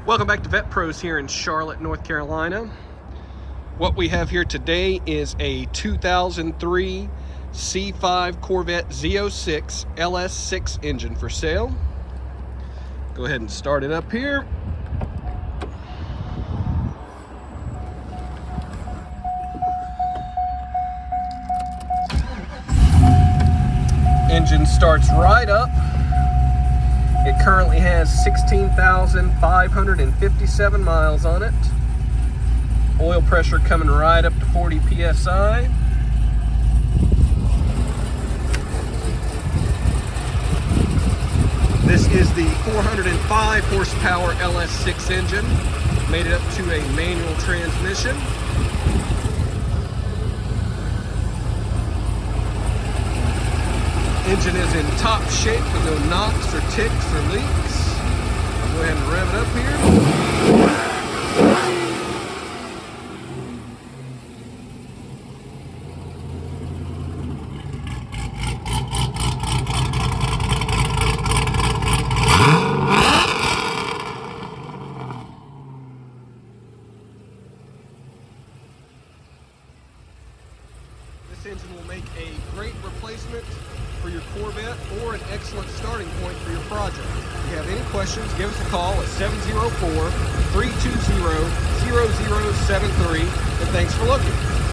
Welcome back to VettePros here in Charlotte, North Carolina. What we have here today is a 2003 C5 Corvette Z06 LS6 engine for sale. Go ahead and start it up here. Engine starts right up. It currently has 16,557 miles on it. Oil pressure coming right up to 40 psi. This is the 405 horsepower LS6 engine. Made it up to a manual transmission. Engine is in top shape with no knocks or ticks or leaks. I'll go ahead and rev it up here. This engine will make a great replacement for your Corvette or an excellent starting point for your project. If you have any questions, give us a call at 704-320-0073, and thanks for looking.